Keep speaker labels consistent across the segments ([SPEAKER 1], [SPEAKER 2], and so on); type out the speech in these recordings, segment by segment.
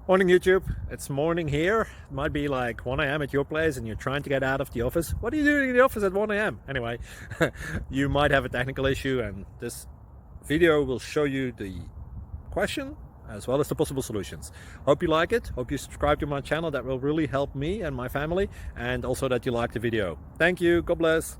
[SPEAKER 1] Morning YouTube, it's morning here. It might be like 1 a.m. at your place and you're trying to get out of the office. What are you doing in the office at 1 a.m.? Anyway, you might have a technical issue and this video will show you the question as well as the possible solutions. Hope you like it, hope you subscribe to my channel. That will really help me and my family, and also that you like the video. Thank you, God bless.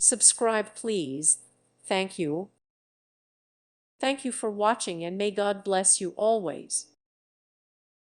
[SPEAKER 2] Subscribe, please. Thank you. Thank you for watching, and may God bless you always.